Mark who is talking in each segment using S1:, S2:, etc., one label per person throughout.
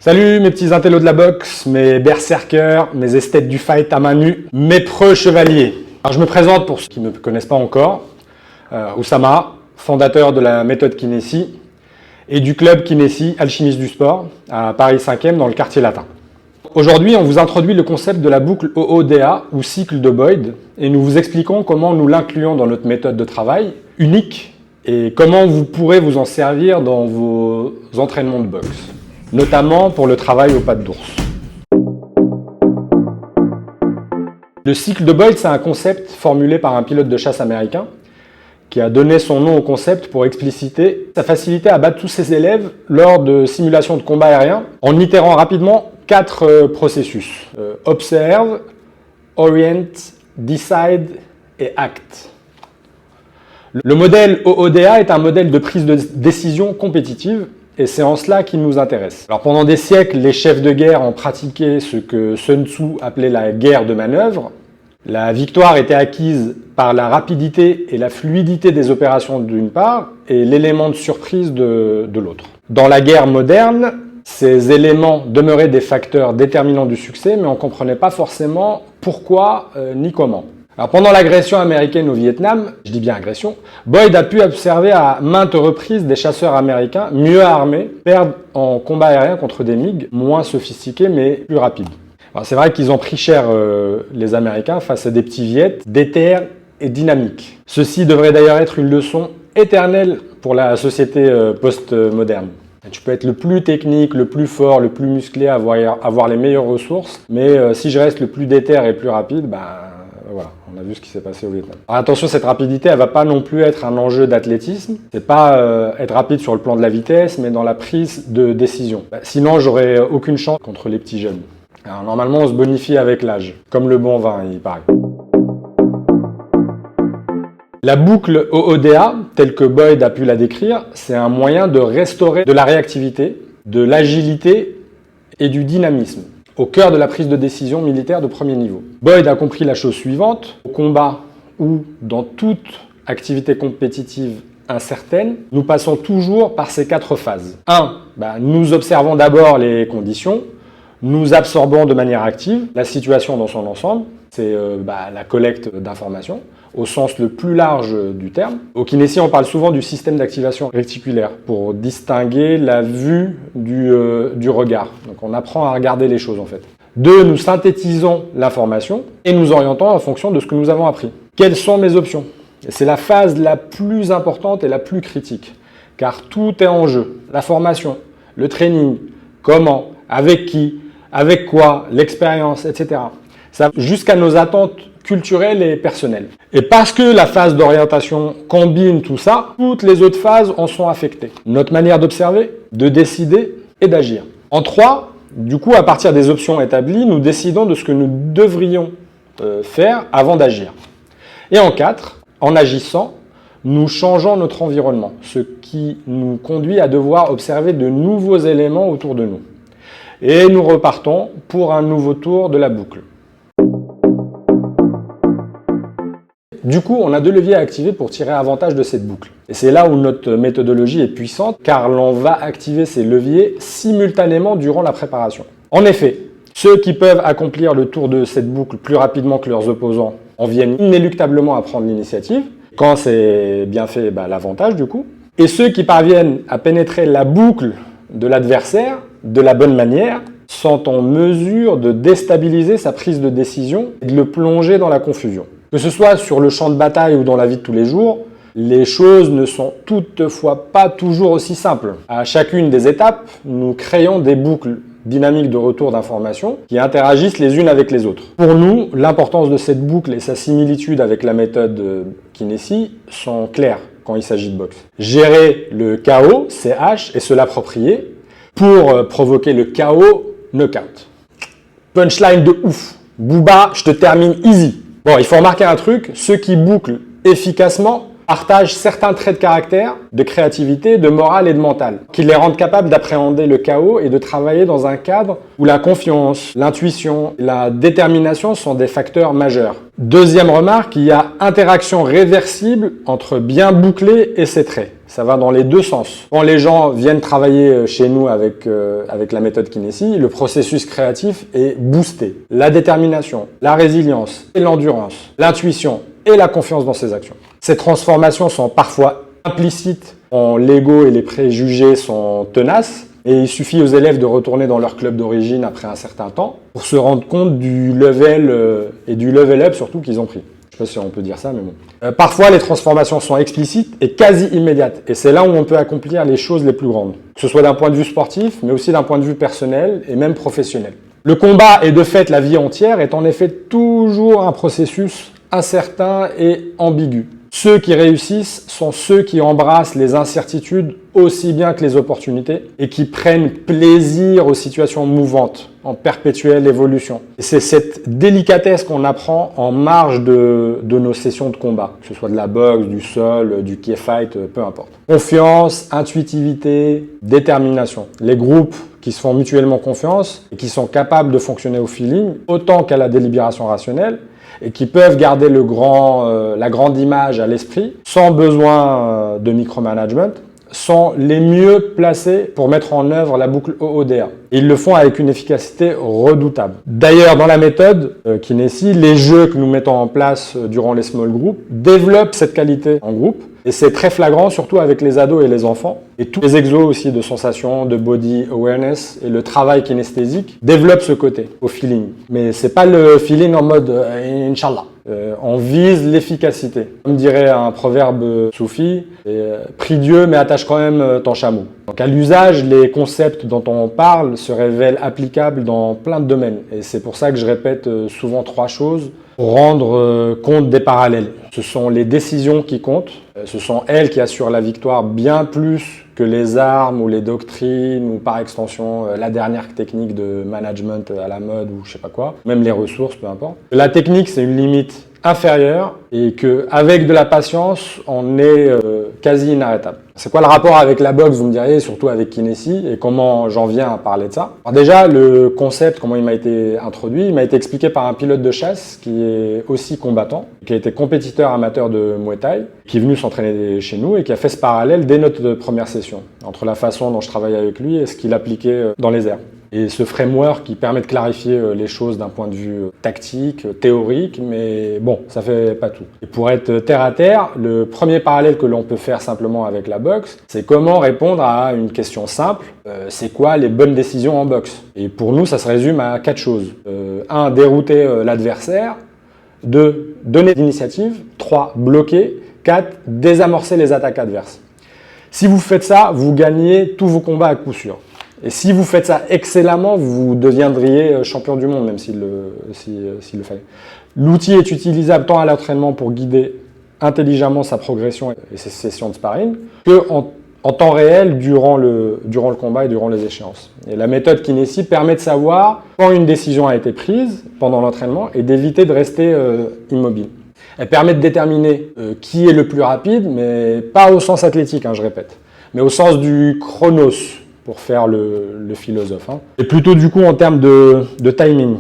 S1: Salut mes petits intellos de la boxe, mes berserkers, mes esthètes du fight à main nue, mes preux chevaliers. Alors je me présente pour ceux qui ne me connaissent pas encore, Oussama, fondateur de la méthode Kinési et du club Kinési Alchimiste du Sport à Paris 5e dans le quartier latin. Aujourd'hui, on vous introduit le concept de la boucle OODA ou cycle de Boyd et nous vous expliquons comment nous l'incluons dans notre méthode de travail unique et comment vous pourrez vous en servir dans vos entraînements de boxe, notamment pour le travail aux pattes d'ours. Le cycle de Boyd, c'est un concept formulé par un pilote de chasse américain qui a donné son nom au concept pour expliciter sa facilité à battre tous ses élèves lors de simulations de combat aérien en itérant rapidement 4 processus. Observe, Orient, Decide et Act. Le modèle OODA est un modèle de prise de décision compétitive et c'est en cela qu'il nous intéresse. Alors pendant des siècles, les chefs de guerre ont pratiqué ce que Sun Tzu appelait la guerre de manœuvre. La victoire était acquise par la rapidité et la fluidité des opérations d'une part et l'élément de surprise de l'autre. Dans la guerre moderne, ces éléments demeuraient des facteurs déterminants du succès, mais on ne comprenait pas forcément pourquoi ni comment. Alors pendant l'agression américaine au Vietnam, je dis bien agression, Boyd a pu observer à maintes reprises des chasseurs américains mieux armés perdre en combat aérien contre des MiG moins sophistiqués mais plus rapides. C'est vrai qu'ils ont pris cher les Américains face à des petits Viettes déter et dynamiques. Ceci devrait d'ailleurs être une leçon éternelle pour la société post-moderne. Tu peux être le plus technique, le plus fort, le plus musclé, avoir les meilleures ressources, mais si je reste le plus déter et plus rapide, voilà, on a vu ce qui s'est passé au Vietnam. Alors attention, cette rapidité, elle va pas non plus être un enjeu d'athlétisme. C'est pas être rapide sur le plan de la vitesse, mais dans la prise de décision. Sinon, j'aurais aucune chance contre les petits jeunes. Alors, normalement, on se bonifie avec l'âge, comme le bon vin, il paraît. La boucle OODA, telle que Boyd a pu la décrire, c'est un moyen de restaurer de la réactivité, de l'agilité et du dynamisme au cœur de la prise de décision militaire de premier niveau. Boyd a compris la chose suivante: au combat ou dans toute activité compétitive incertaine, nous passons toujours par ces 4 phases. 1. Nous observons d'abord les conditions, nous absorbons de manière active la situation dans son ensemble, c'est la collecte d'informations, au sens le plus large du terme. Au Kinési, on parle souvent du système d'activation réticulaire pour distinguer la vue du regard. Donc on apprend à regarder les choses en fait. 2. Nous synthétisons l'information et nous orientons en fonction de ce que nous avons appris. Quelles sont mes options? C'est la phase la plus importante et la plus critique, car tout est en jeu. La formation, le training, comment, avec qui, avec quoi, l'expérience, etc. Ça, jusqu'à nos attentes culturelles et personnelles. Et parce que la phase d'orientation combine tout ça, toutes les autres phases en sont affectées. Notre manière d'observer, de décider et d'agir. En 3, du coup, à partir des options établies, nous décidons de ce que nous devrions faire avant d'agir. Et en 4, en agissant, nous changeons notre environnement, ce qui nous conduit à devoir observer de nouveaux éléments autour de nous. Et nous repartons pour un nouveau tour de la boucle. Du coup, on a 2 leviers à activer pour tirer avantage de cette boucle. Et c'est là où notre méthodologie est puissante, car l'on va activer ces leviers simultanément durant la préparation. En effet, ceux qui peuvent accomplir le tour de cette boucle plus rapidement que leurs opposants en viennent inéluctablement à prendre l'initiative. Quand c'est bien fait, l'avantage du coup. Et ceux qui parviennent à pénétrer la boucle de l'adversaire de la bonne manière sont en mesure de déstabiliser sa prise de décision et de le plonger dans la confusion. Que ce soit sur le champ de bataille ou dans la vie de tous les jours, les choses ne sont toutefois pas toujours aussi simples. À chacune des étapes, nous créons des boucles dynamiques de retour d'informations qui interagissent les unes avec les autres. Pour nous, l'importance de cette boucle et sa similitude avec la méthode Kinési sont claires quand il s'agit de boxe. Gérer le chaos, CH, et se l'approprier pour provoquer le chaos, knockout. Punchline de ouf. Booba, je te termine easy. Bon, il faut remarquer un truc, ceux qui bouclent efficacement partagent certains traits de caractère, de créativité, de morale et de mental, qui les rendent capables d'appréhender le chaos et de travailler dans un cadre où la confiance, l'intuition, la détermination sont des facteurs majeurs. Deuxième remarque, il y a interaction réversible entre bien bouclé et ses traits. Ça va dans les deux sens. Quand les gens viennent travailler chez nous avec la méthode Kinési, le processus créatif est boosté. La détermination, la résilience et l'endurance, l'intuition et la confiance dans ses actions. Ces transformations sont parfois implicites quand l'ego et les préjugés sont tenaces. Et il suffit aux élèves de retourner dans leur club d'origine après un certain temps pour se rendre compte du level et du level up surtout qu'ils ont pris. Je ne sais pas si on peut dire ça, mais bon. Parfois, les transformations sont explicites et quasi immédiates. Et c'est là où on peut accomplir les choses les plus grandes. Que ce soit d'un point de vue sportif, mais aussi d'un point de vue personnel et même professionnel. Le combat et de fait la vie entière est en effet toujours un processus incertain et ambigu. Ceux qui réussissent sont ceux qui embrassent les incertitudes aussi bien que les opportunités et qui prennent plaisir aux situations mouvantes, en perpétuelle évolution. Et c'est cette délicatesse qu'on apprend en marge de nos sessions de combat, que ce soit de la boxe, du sol, du kick-fight, peu importe. Confiance, intuitivité, détermination. Les groupes qui se font mutuellement confiance et qui sont capables de fonctionner au feeling, autant qu'à la délibération rationnelle, et qui peuvent garder la grande image à l'esprit, sans besoin de micromanagement, sont les mieux placés pour mettre en œuvre la boucle OODA. Et ils le font avec une efficacité redoutable. D'ailleurs, dans la méthode Kinési, les jeux que nous mettons en place durant les small groups développent cette qualité en groupe. Et c'est très flagrant, surtout avec les ados et les enfants. Et tous les exos aussi de sensations, de body awareness et le travail kinesthésique développent ce côté au feeling. Mais c'est pas le feeling en mode Inch'Allah. On vise l'efficacité. Comme dirait un proverbe soufi, prie Dieu mais attache quand même ton chameau. Donc à l'usage, les concepts dont on parle se révèlent applicables dans plein de domaines. Et c'est pour ça que je répète souvent trois choses pour rendre compte des parallèles. Ce sont les décisions qui comptent. Ce sont elles qui assurent la victoire bien plus que les armes ou les doctrines ou par extension la dernière technique de management à la mode ou je sais pas quoi, même les ressources, peu importe. La technique, c'est une limite inférieure et qu'avec de la patience, on est quasi inarrêtable. C'est quoi le rapport avec la boxe, vous me diriez, surtout avec Kinési, et comment j'en viens à parler de ça? Alors déjà, le concept, comment il m'a été introduit, il m'a été expliqué par un pilote de chasse qui est aussi combattant, qui a été compétiteur amateur de Muay Thai, qui est venu s'entraîner chez nous et qui a fait ce parallèle dès notre première session, entre la façon dont je travaillais avec lui et ce qu'il appliquait dans les airs. Et ce framework qui permet de clarifier les choses d'un point de vue tactique, théorique, mais bon, ça fait pas tout. Et pour être terre à terre, le premier parallèle que l'on peut faire simplement avec la boxe, c'est comment répondre à une question simple, c'est quoi les bonnes décisions en boxe? Et pour nous, ça se résume à 4 choses. 1, dérouter l'adversaire. 2, donner l'initiative. 3, bloquer. 4, désamorcer les attaques adverses. Si vous faites ça, vous gagnez tous vos combats à coup sûr. Et si vous faites ça excellemment, vous deviendriez champion du monde, même s'il le fallait. L'outil est utilisable tant à l'entraînement pour guider intelligemment sa progression et ses sessions de sparring, qu'en temps réel durant le combat et durant les échéances. Et la méthode Kinési permet de savoir quand une décision a été prise pendant l'entraînement et d'éviter de rester immobile. Elle permet de déterminer qui est le plus rapide, mais pas au sens athlétique, je répète, mais au sens du chronos, pour faire le philosophe. Et plutôt du coup en termes de timing,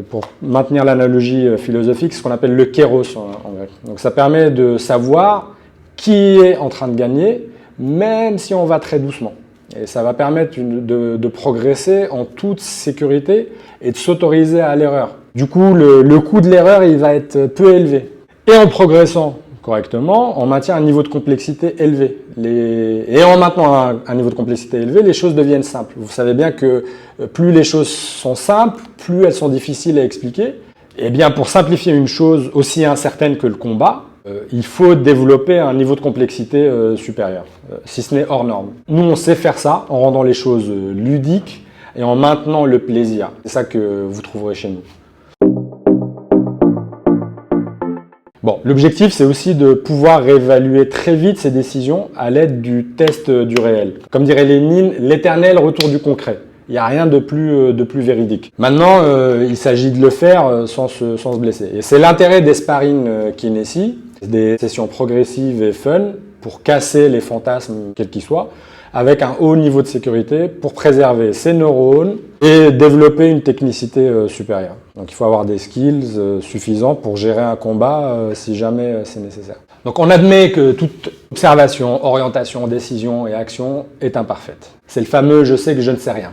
S1: pour maintenir l'analogie philosophique, ce qu'on appelle le kéros en grec. Donc ça permet de savoir qui est en train de gagner, même si on va très doucement. Et ça va permettre de progresser en toute sécurité et de s'autoriser à l'erreur. Du coup, le coût de l'erreur, il va être peu élevé. Et en progressant correctement, on maintient un niveau de complexité élevé. Et en maintenant un niveau de complexité élevé, les choses deviennent simples. Vous savez bien que plus les choses sont simples, plus elles sont difficiles à expliquer. Et bien pour simplifier une chose aussi incertaine que le combat, il faut développer un niveau de complexité supérieur, si ce n'est hors norme. Nous, on sait faire ça en rendant les choses ludiques et en maintenant le plaisir. C'est ça que vous trouverez chez nous. Bon, l'objectif, c'est aussi de pouvoir réévaluer très vite ces décisions à l'aide du test du réel. Comme dirait Lénine, l'éternel retour du concret. Il n'y a rien de plus véridique. Maintenant, il s'agit de le faire sans se blesser. Et c'est l'intérêt des sparring Kinési, des sessions progressives et fun, pour casser les fantasmes, quels qu'ils soient, avec un haut niveau de sécurité pour préserver ses neurones et développer une technicité supérieure. Donc il faut avoir des skills suffisants pour gérer un combat si jamais c'est nécessaire. Donc on admet que toute observation, orientation, décision et action est imparfaite. C'est le fameux « je sais que je ne sais rien ».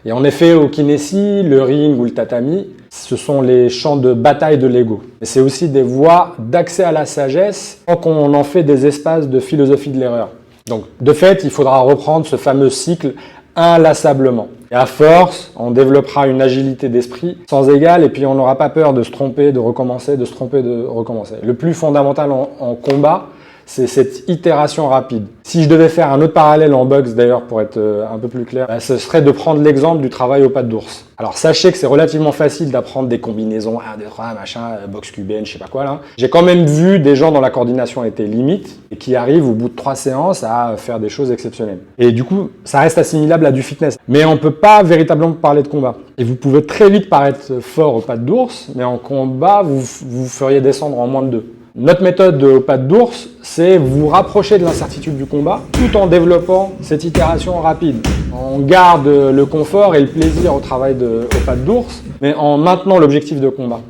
S1: Et en effet, au kinési, le ring ou le tatami, ce sont les champs de bataille de l'ego. Et c'est aussi des voies d'accès à la sagesse tant qu'on en fait des espaces de philosophie de l'erreur. Donc, de fait, il faudra reprendre ce fameux cycle inlassablement. Et à force, on développera une agilité d'esprit sans égale et puis on n'aura pas peur de se tromper, de recommencer, de se tromper, de recommencer. Le plus fondamental en combat, c'est cette itération rapide. Si je devais faire un autre parallèle en boxe, d'ailleurs, pour être un peu plus clair, ce serait de prendre l'exemple du travail aux pattes d'ours. Alors sachez que c'est relativement facile d'apprendre des combinaisons 1, 2, 3, machin, boxe cubaine, je sais pas quoi là. J'ai quand même vu des gens dont la coordination était limite et qui arrivent au bout de 3 séances à faire des choses exceptionnelles. Et du coup, ça reste assimilable à du fitness. Mais on peut pas véritablement parler de combat. Et vous pouvez très vite paraître fort aux pattes d'ours, mais en combat, vous feriez descendre en moins de 2. Notre méthode aux pattes d'ours, c'est vous rapprocher de l'incertitude du combat tout en développant cette itération rapide. On garde le confort et le plaisir au travail aux pattes d'ours, mais en maintenant l'objectif de combat.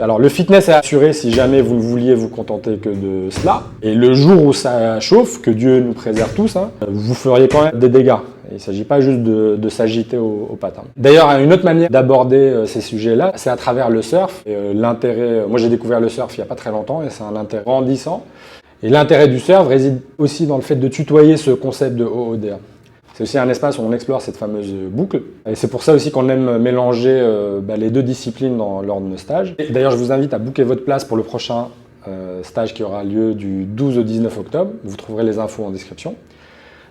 S1: Alors le fitness est assuré si jamais vous ne vouliez vous contenter que de cela. Et le jour où ça chauffe, que Dieu nous préserve tous, vous feriez quand même des dégâts. Il ne s'agit pas juste de s'agiter aux pattes. D'ailleurs, une autre manière d'aborder ces sujets-là, c'est à travers le surf. Moi j'ai découvert le surf il n'y a pas très longtemps et c'est un intérêt grandissant. Et l'intérêt du surf réside aussi dans le fait de tutoyer ce concept de OODA. C'est aussi un espace où on explore cette fameuse boucle. Et c'est pour ça aussi qu'on aime mélanger les deux disciplines lors de nos stages. D'ailleurs, je vous invite à booker votre place pour le prochain stage qui aura lieu du 12 au 19 octobre. Vous trouverez les infos en description.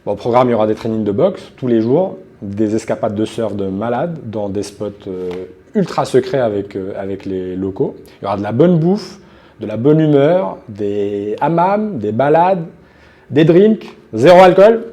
S1: Bon, au programme, il y aura des trainings de boxe tous les jours, des escapades de surf de malades dans des spots ultra secrets avec les locaux. Il y aura de la bonne bouffe, de la bonne humeur, des hammams, des balades, des drinks, 0 alcool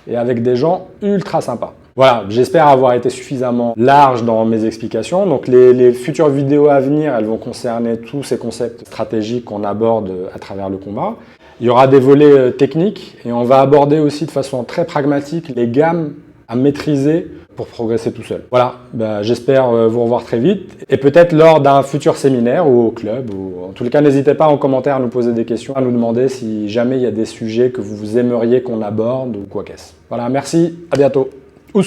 S1: et avec des gens ultra sympas. Voilà, j'espère avoir été suffisamment large dans mes explications. Donc les futures vidéos à venir, elles vont concerner tous ces concepts stratégiques qu'on aborde à travers le combat. Il y aura des volets techniques et on va aborder aussi de façon très pragmatique les gammes à maîtriser pour progresser tout seul. Voilà, j'espère vous revoir très vite et peut-être lors d'un futur séminaire ou au club. En tous les cas, n'hésitez pas en commentaire à nous poser des questions, à nous demander si jamais il y a des sujets que vous aimeriez qu'on aborde ou quoi qu'est-ce. Voilà, merci, à bientôt. Ous.